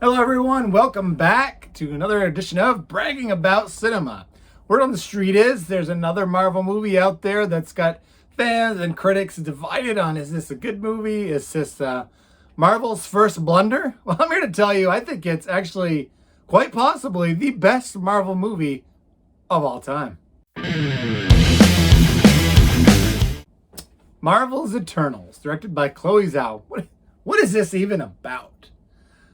Hello, everyone. Welcome back to another edition of Bragging About Cinema. Word on the street is there's another Marvel movie out there that's got fans and critics divided on, is this a good movie? Is this Marvel's first blunder? Well, I'm here to tell you, I think it's actually quite possibly the best Marvel movie of all time. Marvel's Eternals, directed by Chloe Zhao. What is this even about?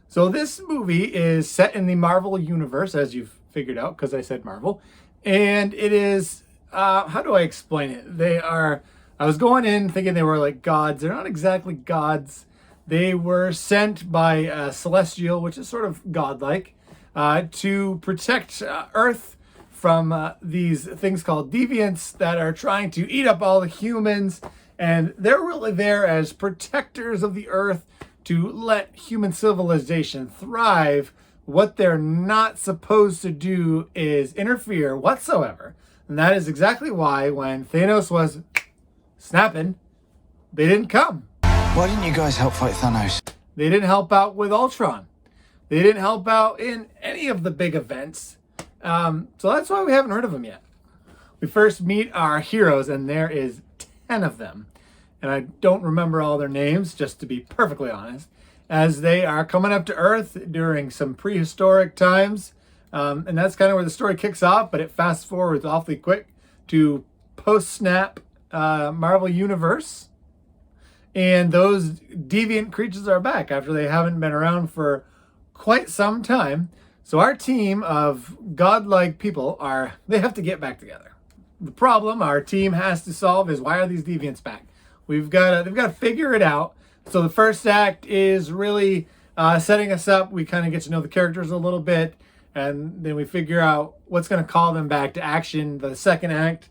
So this movie is set in the Marvel universe, as you've figured out, because I said Marvel. And it is, how do I explain it? I was going in thinking they were like gods. They're not exactly gods. They were sent by Celestial, which is sort of godlike, to protect Earth from these things called deviants that are trying to eat up all the humans. And they're really there as protectors of the Earth to let human civilization thrive. What they're not supposed to do is interfere whatsoever. And that is exactly why when Thanos was snapping, they didn't come. Why didn't you guys help fight Thanos? They didn't help out with Ultron. They didn't help out in any of the big events. So that's why we haven't heard of them yet. We first meet our heroes, and there is 10 of them. And I don't remember all their names, just to be perfectly honest, as they are coming up to Earth during some prehistoric times. And that's kind of where the story kicks off, but it fast forwards awfully quick to post-snap Marvel Universe. And those deviant creatures are back after they haven't been around for quite some time. So our team of godlike people they have to get back together. The problem our team has to solve is, why are these deviants back? They've got to figure it out. So the first act is really setting us up. We kind of get to know the characters a little bit, and then we figure out what's going to call them back to action. The second act,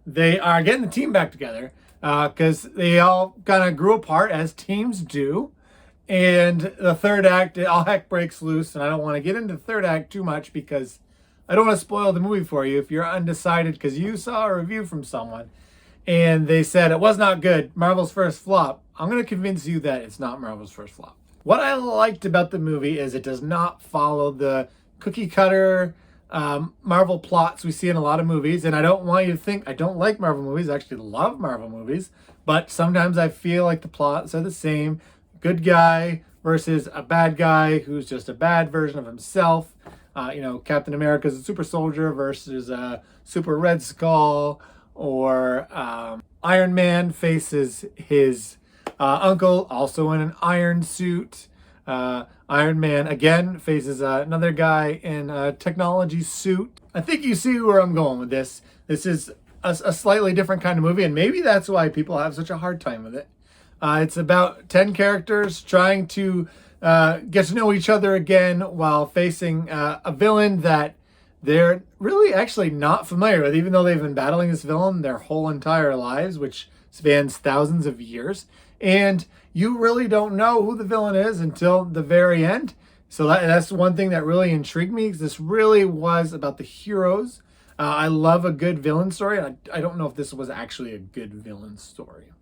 they are getting the team back together because they all kind of grew apart, as teams do. And the third act, all heck breaks loose. And I don't want to get into the third act too much because I don't want to spoil the movie for you if you're undecided because you saw a review from someone and they said it was not good, Marvel's first flop. I'm going to convince you that it's not Marvel's first flop. What I liked about the movie is it does not follow the cookie cutter Marvel plots we see in a lot of movies. And I don't want you to think I don't like Marvel movies. I actually love Marvel movies. But sometimes I feel like the plots are the same. Good guy versus a bad guy who's just a bad version of himself. Captain America's a super soldier versus a super Red Skull. Or Iron Man faces his uncle, also in an iron suit. Iron Man, again, faces another guy in a technology suit. I think you see where I'm going with this. This is a slightly different kind of movie, and maybe that's why people have such a hard time with it. It's about 10 characters trying to get to know each other again while facing a villain that they're really actually not familiar with, even though they've been battling this villain their whole entire lives, which spans thousands of years. And you really don't know who the villain is until the very end. So that's one thing that really intrigued me, because this really was about the heroes. I love a good villain story. I don't know if this was actually a good villain story.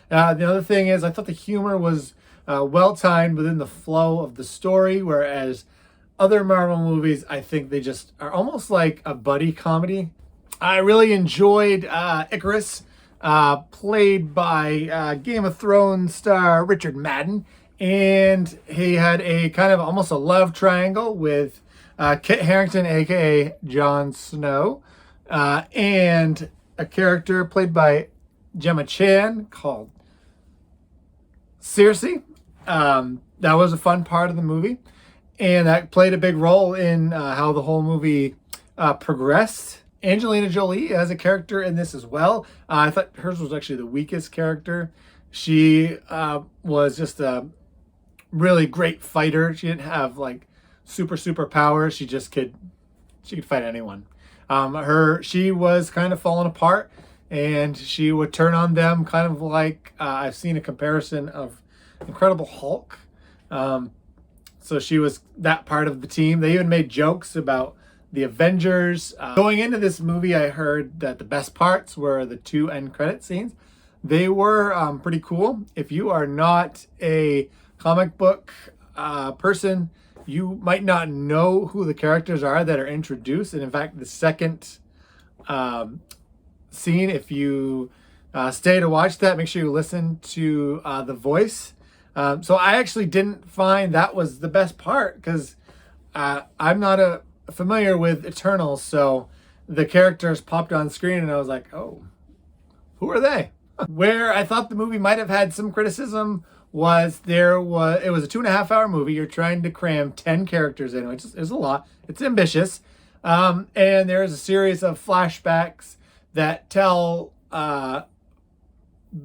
The other thing is, I thought the humor was well-timed within the flow of the story, whereas other Marvel movies, I think they just are almost like a buddy comedy. I really enjoyed Ikaris, played by Game of Thrones star Richard Madden. And he had a kind of almost a love triangle with Kit Harington, aka Jon Snow, and a character played by Gemma Chan called Cersei. That was a fun part of the movie. And that played a big role in how the whole movie progressed. Angelina Jolie has a character in this as well. I thought hers was actually the weakest character. She was just a really great fighter. She didn't have like super powers. She could fight anyone. She was kind of falling apart, and she would turn on them kind of like I've seen a comparison of Incredible Hulk. So she was that part of the team. They even made jokes about the Avengers. Going into this movie, I heard that the best parts were the 2 end credit scenes. They were pretty cool. If you are not a comic book person, you might not know who the characters are that are introduced. And in fact, the second scene, if you stay to watch that, make sure you listen to the voice. So I actually didn't find that was the best part, because I'm not familiar with Eternals, so the characters popped on screen and I was like, oh, who are they? Where I thought the movie might have had some criticism was it was a 2.5-hour movie. You're trying to cram 10 characters in, which is a lot. It's ambitious. And there's a series of flashbacks that tell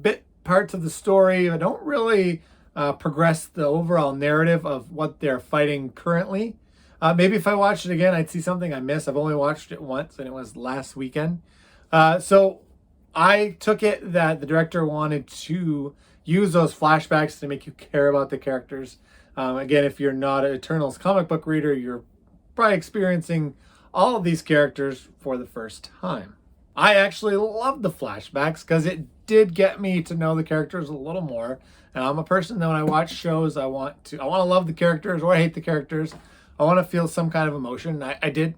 bit parts of the story but don't really progress the overall narrative of what they're fighting currently. Maybe if I watched it again, I'd see something I missed. I've only watched it once, and it was last weekend. So I took it that the director wanted to use those flashbacks to make you care about the characters. Again, if you're not an Eternals comic book reader, you're probably experiencing all of these characters for the first time. I actually loved the flashbacks because it did get me to know the characters a little more. And I'm a person that when I watch shows, I want to love the characters or hate the characters. I want to feel some kind of emotion. I did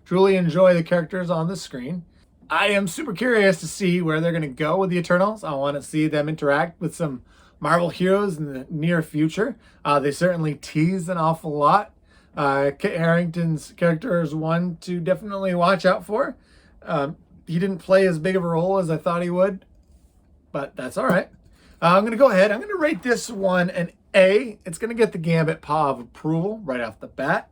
truly enjoy the characters on the screen. I am super curious to see where they're going to go with the Eternals. I want to see them interact with some Marvel heroes in the near future. They certainly tease an awful lot. Kit Harington's character is one to definitely watch out for. He didn't play as big of a role as I thought he would, but that's all right. I'm going to go ahead. I'm going to rate this one an A. It's going to get the Gambit paw of approval right off the bat.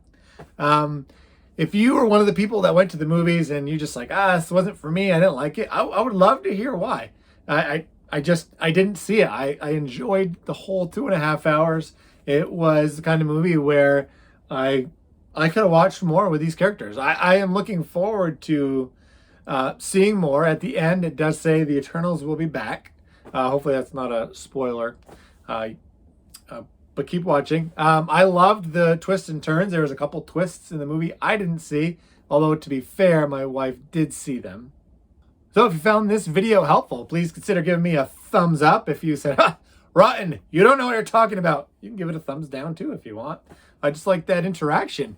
If you were one of the people that went to the movies and you just like, this wasn't for me, I didn't like it, I would love to hear why. I didn't see it. I enjoyed the whole 2.5 hours. It was the kind of movie where I could have watched more with these characters. I am looking forward to seeing more. At the end, it does say the Eternals will be back. Hopefully that's not a spoiler. But keep watching. I loved the twists and turns. There was a couple twists in the movie I didn't see, although to be fair, my wife did see them. So if you found this video helpful, please consider giving me a thumbs up. If you said, rotten, you don't know what you're talking about, you can give it a thumbs down too if you want. I just like that interaction.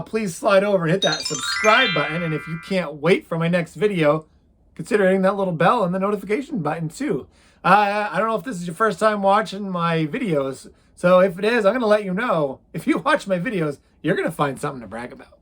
Please slide over and hit that subscribe button. And if you can't wait for my next video, consider hitting that little bell and the notification button too. I don't know if this is your first time watching my videos, so if it is, I'm going to let you know. If you watch my videos, you're going to find something to brag about.